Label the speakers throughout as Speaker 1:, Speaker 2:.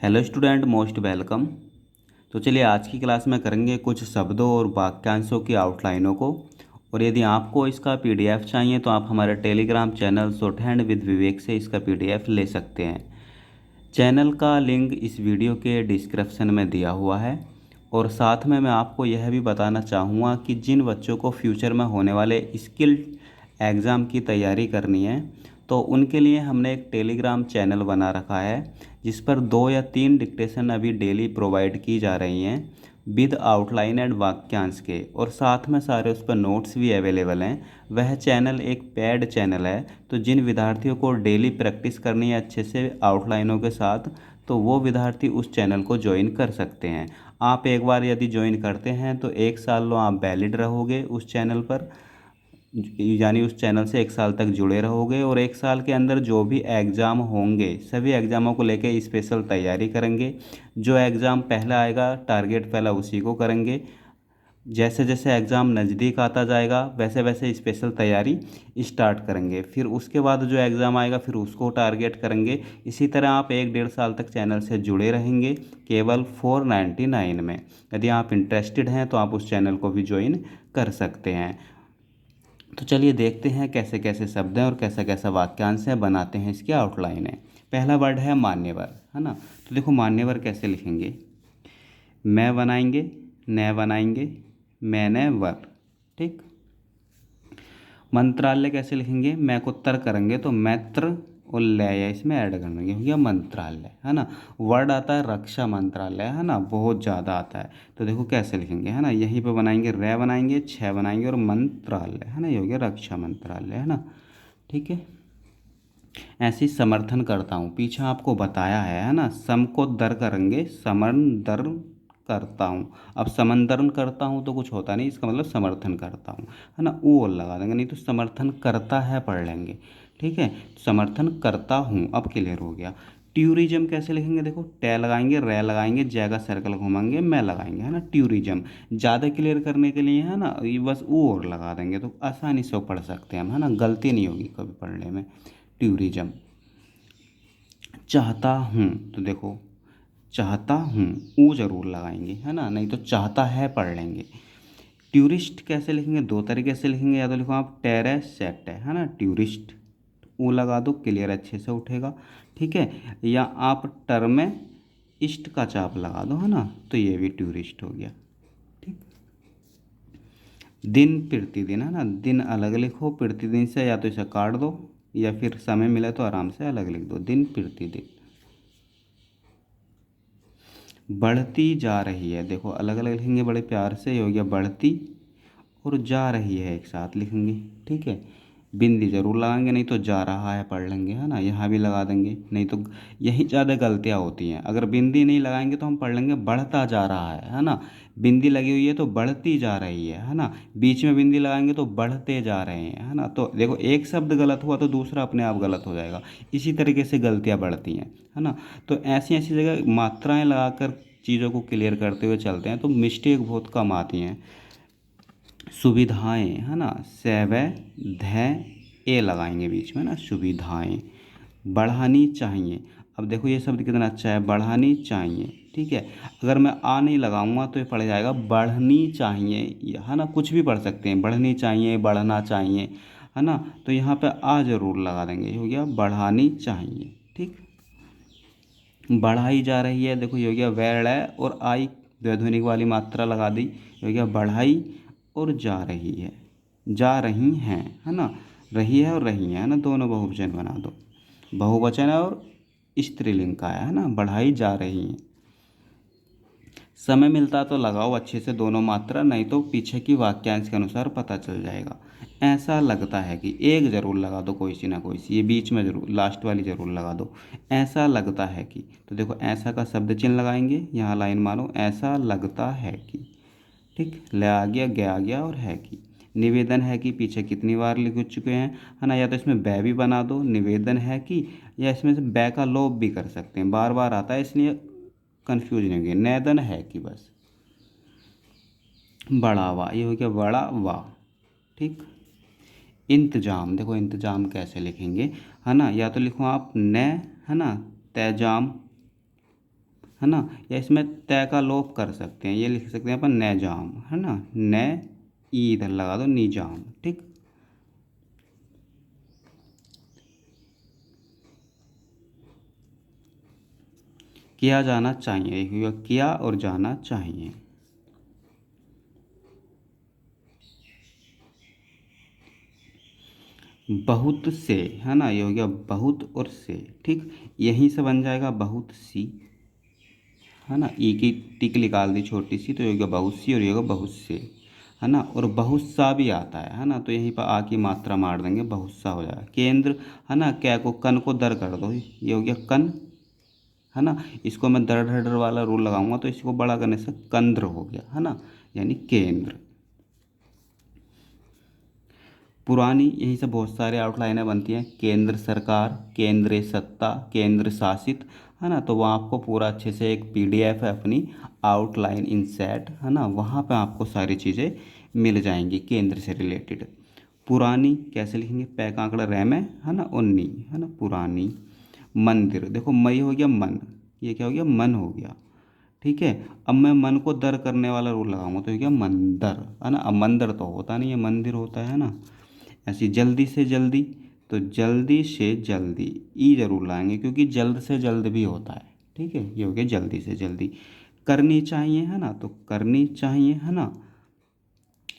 Speaker 1: Hello student, most welcome. तो चलिए आज की क्लास में करेंगे कुछ शब्दों और वाक्यांशों की आउटलाइनों को। और यदि आपको इसका पीडीएफ चाहिए तो आप हमारे Telegram channel shorthand with Vivek से इसका पीडीएफ ले सकते हैं। चैनल का लिंक इस वीडियो के डिस्क्रिप्शन में दिया हुआ है। और साथ में मैं आपको यह भी बताना चाहूँगा कि जिन बच्चों को फ्यूचर में होने वाले स्किल एग्ज़ाम की तैयारी करनी है तो उनके लिए हमने एक टेलीग्राम चैनल बना रखा है जिस पर 2 या 3 डिक्टेशन अभी डेली प्रोवाइड की जा रही हैं विद आउटलाइन एंड वाक्यांश के, और साथ में सारे उस पर नोट्स भी अवेलेबल हैं। वह चैनल एक पेड चैनल है, तो जिन विद्यार्थियों को डेली प्रैक्टिस करनी है अच्छे से आउटलाइनों के साथ तो वो विद्यार्थी उस चैनल को ज्वाइन कर सकते हैं। आप एक बार यदि ज्वाइन करते हैं तो 1 साल आप वैलिड रहोगे उस चैनल पर, यानी उस चैनल से 1 साल तक जुड़े रहोगे। और 1 साल के अंदर जो भी एग्ज़ाम होंगे सभी एग्ज़ामों को लेके स्पेशल तैयारी करेंगे। जो एग्ज़ाम पहला आएगा टारगेट पहला उसी को करेंगे। जैसे जैसे एग्ज़ाम नज़दीक आता जाएगा वैसे वैसे स्पेशल तैयारी स्टार्ट करेंगे। फिर उसके बाद जो एग्ज़ाम आएगा फिर उसको टारगेट करेंगे। इसी तरह आप 1 डेढ़ साल तक चैनल से जुड़े रहेंगे केवल 499 में। यदि आप इंटरेस्टेड हैं तो आप उस चैनल को भी ज्वाइन कर सकते हैं। तो चलिए देखते हैं कैसे कैसे शब्द हैं और कैसा कैसा वाक्यांश है, बनाते हैं इसकी आउटलाइन है। पहला वर्ड है मान्यवर, है ना। तो देखो मान्यवर कैसे लिखेंगे। मैं बनाएंगे, न बनाएंगे, मैंने वर। ठीक। मंत्रालय कैसे लिखेंगे। मैं को तर करेंगे तो मैत्र और लय इसमें ऐड कर देंगे, हो गया मंत्रालय, है ना। वर्ड आता है रक्षा मंत्रालय, है ना, बहुत ज़्यादा आता है। तो देखो कैसे लिखेंगे, है ना, यहीं पे बनाएंगे, रे बनाएंगे, छः बनाएंगे और मंत्रालय, है ना, ये हो गया रक्षा मंत्रालय, है ना। ठीक है। ऐसे ही समर्थन करता हूँ, पीछे आपको बताया है ना, सम को दर करेंगे, समर्थन करता हूँ। अब समर्थन करता हूँ तो कुछ होता नहीं, इसका मतलब समर्थन करता हूँ, है ना। वो और लगा देंगे, नहीं तो समर्थन करता है पढ़ लेंगे। ठीक है, समर्थन करता हूँ अब क्लियर हो गया। ट्यूरिज्म कैसे लिखेंगे, देखो टे लगाएंगे, रे लगाएंगे, जय का सर्कल घुमाएंगे, मैं लगाएंगे, है ना। ट्यूरिज्म ज़्यादा क्लियर करने के लिए, है ना, ये बस वो और लगा देंगे तो आसानी से पढ़ सकते हैं हम, है ना, गलती नहीं होगी कभी पढ़ने में। ट्यूरिज्म। चाहता हूँ, तो देखो चाहता हूँ ऊ जरूर लगाएंगे, है ना, नहीं तो चाहता है पढ़ लेंगे। टूरिस्ट कैसे लिखेंगे, दो तरीके से लिखेंगे, या तो लिखो आप टेरेसेट, है ना, टूरिस्ट ऊ लगा दो क्लियर अच्छे से उठेगा। ठीक है, या आप टर्म में इस्ट का चाप लगा दो, है ना, तो ये भी टूरिस्ट हो गया। ठीक। दिन प्रतिदिन, है ना, दिन अलग लिखो, प्रतिदिन से या तो इसे काट दो या फिर समय मिले तो आराम से अलग लिख दो, दिन प्रतिदिन। बढ़ती जा रही है, देखो अलग अलग लिखेंगे बड़े प्यार से, ये हो गया बढ़ती और जा रही है एक साथ लिखेंगे। ठीक है, बिंदी जरूर लगाएंगे, नहीं तो जा रहा है पढ़ लेंगे, है ना, यहाँ भी लगा देंगे, नहीं तो यही ज़्यादा गलतियाँ होती हैं। अगर बिंदी नहीं लगाएंगे तो हम पढ़ लेंगे बढ़ता जा रहा है ना। बिंदी लगी हुई है तो बढ़ती जा रही है ना। बीच में बिंदी लगाएंगे तो बढ़ते जा रहे हैं, है ना। तो देखो एक शब्द गलत हुआ तो दूसरा अपने आप गलत हो जाएगा। इसी तरीके से गलतियाँ बढ़ती हैं, है ना। तो ऐसी ऐसी जगह मात्राएं लगाकर चीज़ों को क्लियर करते हुए चलते हैं तो मिस्टेक बहुत कम आती हैं। सुविधाएं, है ना, सैव ध ए लगाएंगे बीच में ना, सुविधाएं। बढ़ानी चाहिए, अब देखो ये शब्द कितना अच्छा है, बढ़ानी चाहिए। ठीक है, अगर मैं आ नहीं लगाऊंगा तो ये पड़ जाएगा बढ़नी चाहिए, है ना, कुछ भी पढ़ सकते हैं, बढ़नी चाहिए, बढ़ना चाहिए, है ना। तो यहाँ पे आ जरूर लगा देंगे, ये हो गया बढ़ानी चाहिए। ठीक। बढ़ाई जा रही है, देखो ये हो गया वैड़ है और आई द्विध्वनिक वाली मात्रा लगा दी, ये हो गया बढ़ाई और जा रही है, जा रही हैं, है ना, रही है और रही है ना, दोनों बहुवचन बना दो। बहुवचन है और स्त्रीलिंग का है ना, बढ़ाई जा रही हैं। समय मिलता तो लगाओ अच्छे से दोनों मात्रा, नहीं तो पीछे की वाक्यांश के अनुसार पता चल जाएगा। ऐसा लगता है कि एक जरूर लगा दो, कोई सी ना कोई सी, ये बीच में जरूर लास्ट वाली जरूर लगा दो। ऐसा लगता है कि, तो देखो ऐसा का शब्द चिन्ह लगाएंगे, यहाँ लाइन मारो, ऐसा लगता है कि। ठीक, ले आ गया, गया आ गया और है कि। निवेदन है कि पीछे कितनी बार लिख चुके हैं, है ना, या तो इसमें बै भी बना दो, निवेदन है कि, या इसमें से बै का लोप भी कर सकते हैं, बार बार आता है इसलिए कंफ्यूज नहीं होंगे, नैदन है कि बस। बढ़ावा, ये हो गया बड़ा वाह। ठीक। इंतजाम, देखो इंतजाम कैसे लिखेंगे, है ना, या तो लिखो आप न, है ना, तैजाम, है ना, या इसमें तय का लोप कर सकते हैं, ये लिख सकते हैं अपन निजाम, है ना, न ई इधर लगा दो, निजाम। ठीक, किया जाना चाहिए, किया और जाना चाहिए। बहुत से, है ना, ये हो गया बहुत और से। ठीक, यहीं से बन जाएगा बहुत सी, है ना, ई की टिक निकाल दी छोटी सी, तो ये हो गया बहुत सी, और ये होगा बहुत से, है ना। और बहुत सा भी आता है ना, तो यहीं पर आ की मात्रा मार देंगे, बहुत सा हो जाएगा। केंद्र, है ना, क्या को कन को दर कर दो, ये हो गया कन, है ना। इसको मैं दर ढर ढर वाला रूल लगाऊंगा, तो इसको बड़ा करने से कंद्र हो गया, है ना, यानी केंद्र। पुरानी, यहीं से बहुत सारे आउटलाइनें बनती हैं, केंद्र सरकार, केंद्रीय सत्ता, केंद्र शासित, है ना। तो वहाँ आपको पूरा अच्छे से एक पीडीएफ है अपनी, आउटलाइन इन सेट, है ना, वहाँ पे आपको सारी चीज़ें मिल जाएंगी केंद्र से रिलेटेड। पुरानी कैसे लिखेंगे, पै का आंकड़ा रैम है ना, और नी, है ना, पुरानी। मंदिर, देखो मई हो गया मन, ये क्या हो गया, मन हो गया। ठीक है, अब मैं मन को दर करने वाला रूल लगाऊंगा, तो ये क्या, मंदर, है ना। अब मंदिर तो होता नहीं है, मंदिर होता है ना। ऐसी जल्दी से जल्दी, तो जल्दी से जल्दी ई जरूर लाएंगे, क्योंकि जल्द से जल्द भी होता है। ठीक है, ये हो गया जल्दी से जल्दी। करनी चाहिए, है ना, तो करनी चाहिए, है ना।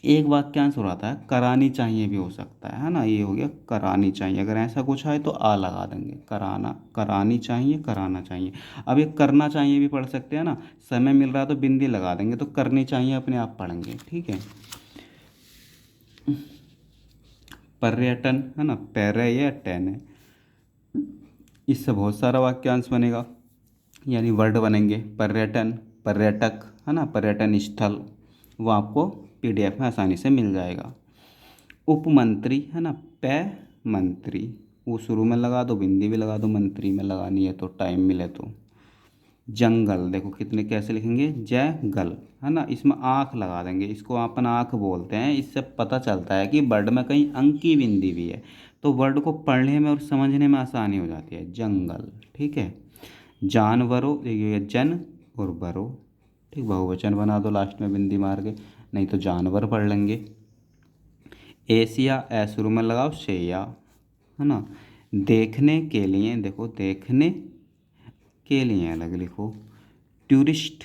Speaker 1: एक वाक्यांश हो रहा था, करानी चाहिए भी हो सकता है ना, ये हो गया करानी चाहिए। अगर ऐसा कुछ है तो आ लगा देंगे, कराना, करानी चाहिए, कराना चाहिए। अब ये करना चाहिए भी पढ़ सकते हैं ना, समय मिल रहा है तो बिंदी लगा देंगे, तो करनी चाहिए अपने आप पढ़ेंगे। ठीक है, पर्यटन, है ना, पर्यटन है, इससे बहुत सारा वाक्यांश बनेगा, यानी वर्ड बनेंगे। पर्यटन, पर्यटक, है ना, पर्यटन स्थल, वो आपको पीडीएफ में आसानी से मिल जाएगा। उपमंत्री, है ना, पै मंत्री, वो शुरू में लगा दो, बिंदी भी लगा दो, मंत्री में लगानी है तो टाइम मिले तो। जंगल, देखो कितने कैसे लिखेंगे, जयगल, है ना, इसमें आँख लगा देंगे, इसको अपन आँख बोलते हैं। इससे पता चलता है कि वर्ड में कहीं अंक की बिंदी भी है, तो वर्ड को पढ़ने में और समझने में आसानी हो जाती है, जंगल। ठीक है, जानवरों, देखिए जन और बरो, ठीक, बहुवचन बना दो लास्ट में बिंदी मार के, नहीं तो जानवर पढ़ लेंगे। एशिया, ए शुरू में लगाओ, शेया, है ना। देखने के लिए, देखो देखने के लिए अलग लिखो। टूरिस्ट,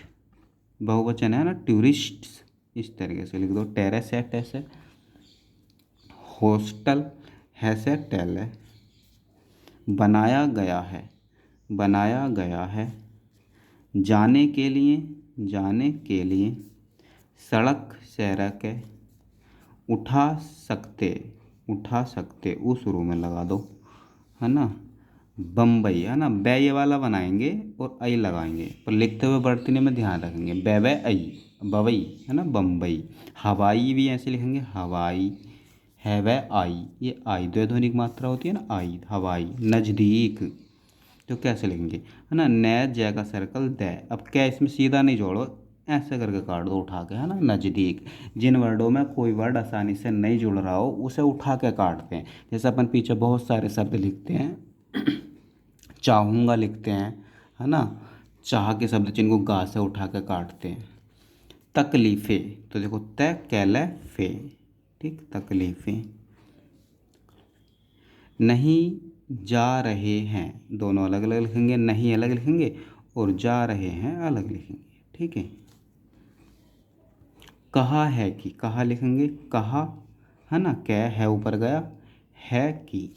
Speaker 1: बहुवचन है ना, टूरिस्ट्स, इस तरीके से लिख दो। टेरेस है, टेस है। हॉस्टल है से टेल है। बनाया गया है, बनाया गया है। जाने के लिए, जाने के लिए। सड़क, सड़क है। उठा सकते, उठा सकते, वो शुरू में लगा दो, है ना। बम्बई, है ना, बै ये वाला बनाएंगे और आई लगाएंगे, पर लिखते हुए बढ़तने में ध्यान रखेंगे, बै बै आई, बवई, है ना, बम्बई। हवाई भी ऐसे लिखेंगे, हवाई, है वह आई, ये आई द्वैध्वनिक मात्रा होती है ना, आई, हवाई। नज़दीक, तो कैसे लिखेंगे, है ना, न जय का सर्कल द। अब क्या इसमें सीधा नहीं जोड़ो, ऐसे करके काट दो उठा के, है ना, नज़दीक। जिन वर्डों में कोई वर्ड आसानी से नहीं जुड़ रहा हो उसे उठा के काटते हैं। जैसे अपन पीछे बहुत सारे शब्द लिखते हैं, चाहूँगा लिखते हैं, है ना, चाह के शब्द चिन्ह को गा से उठा के काटते हैं। तकलीफ़ें, तो देखो त कैले फे, ठीक, तकलीफ़ें। नहीं जा रहे हैं, दोनों अलग अलग लिखेंगे, नहीं अलग लिखेंगे और जा रहे हैं अलग लिखेंगे। ठीक है, कहा है कि, कहा लिखेंगे, कहा, है ना, कै है ऊपर गया, है कि।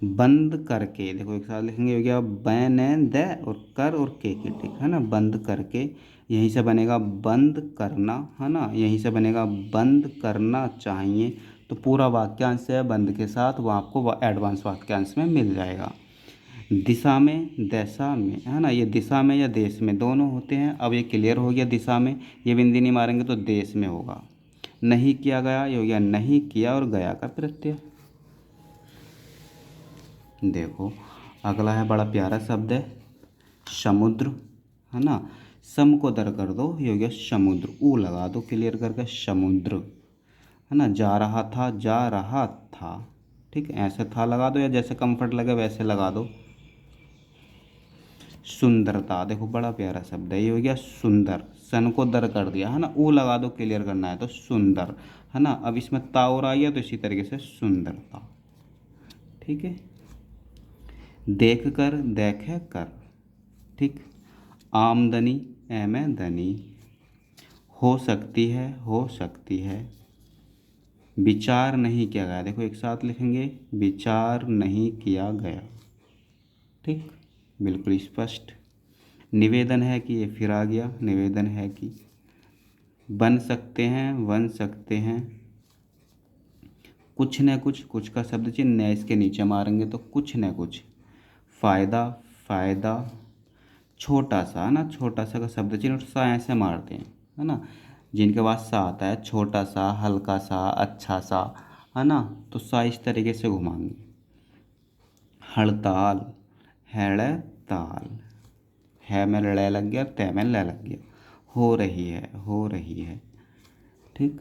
Speaker 1: बंद करके, देखो एक साथ लिखेंगे, हो गया बैन द और कर और के, ठीक, है ना, बंद करके। यहीं से बनेगा बंद करना, है ना, यहीं से बनेगा बंद करना चाहिए। तो पूरा वाक्यांश है बंद के साथ, वो आपको एडवांस वाक्यांश में मिल जाएगा। दिशा में, दशा में, है ना, ये दिशा में या देश में दोनों होते हैं। अब ये क्लियर हो गया, दिशा में ये बिंदी नहीं मारेंगे तो देश में होगा। नहीं किया गया, ये हो गया नहीं किया और गया का प्रत्यय। देखो अगला है, बड़ा प्यारा शब्द है, समुद्र, है ना। सम को दर कर दो, ये हो गया समुद्र, ऊ लगा दो क्लियर करके, समुद्र, है ना। जा रहा था, जा रहा था, ठीक, ऐसे था लगा दो, या जैसे कंफर्ट लगे वैसे लगा दो। सुंदरता, देखो बड़ा प्यारा शब्द है, ये हो गया सुंदर, सन को दर कर दिया है ना, ऊ लगा दो, क्लियर करना है तो सुंदर है ना। अब इसमें ता और आई है तो इसी तरीके से सुंदरता। ठीक है, देख कर, देखे कर। ठीक, आमदनी, ए में धनी। हो सकती है, हो सकती है। विचार नहीं किया गया, देखो एक साथ लिखेंगे, विचार नहीं किया गया। ठीक, बिल्कुल स्पष्ट। निवेदन है कि, ये फिर आ गया, निवेदन है कि। बन सकते हैं, बन सकते हैं। कुछ न कुछ, कुछ का शब्द चिन्ह न इसके नीचे मारेंगे तो कुछ न कुछ। फायदा, फायदा। छोटा सा है ना, छोटा सा का शब्द चिन्ह सा ऐसे मारते हैं है ना, जिनके पास सा आता है, छोटा सा, हल्का सा, अच्छा सा है ना, तो सा इस तरीके से घुमाएंगे। हड़ताल, हड़ताल। है में ल लग गया, तय में ल लग गया। हो रही है, हो रही है। ठीक,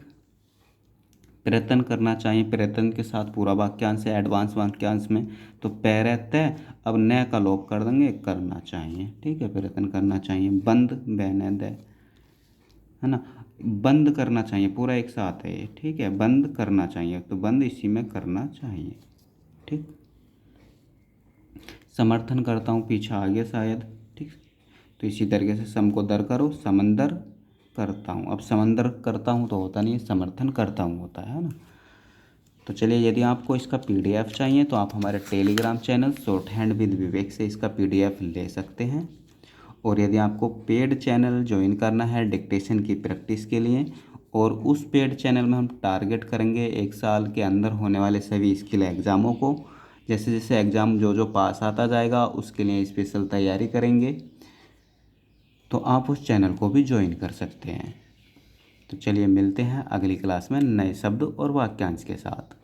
Speaker 1: प्रयत्न करना चाहिए, प्रयत्न के साथ पूरा वाक्यांश है एडवांस वाक्यांश में, तो पैरते, अब न का लोप कर देंगे, करना चाहिए। ठीक है, प्रयत्न करना चाहिए। बंद, बैन दे है ना, बंद करना चाहिए, पूरा एक साथ है ये। ठीक है, बंद करना चाहिए, तो बंद इसी में करना चाहिए। ठीक, समर्थन करता हूँ, पीछे आ गया शायद। ठीक, तो इसी तरीके से सम को दर करो, समंदर करता हूँ। अब समंदर करता हूँ तो होता नहीं है, समर्थन करता हूँ होता है ना। तो चलिए, यदि आपको इसका पीडीएफ चाहिए तो आप हमारे Telegram channel shorthand with Vivek से इसका पीडीएफ ले सकते हैं। और यदि आपको पेड चैनल ज्वाइन करना है डिक्टेशन की प्रैक्टिस के लिए, और उस पेड चैनल में हम टारगेट करेंगे 1 साल के अंदर होने वाले सभी स्किल एग्ज़ामों को, जैसे जैसे एग्ज़ाम जो जो पास आता जाएगा उसके लिए स्पेशल तैयारी करेंगे, तो आप उस चैनल को भी ज्वाइन कर सकते हैं। तो चलिए, मिलते हैं अगली क्लास में नए शब्द और वाक्यांश के साथ।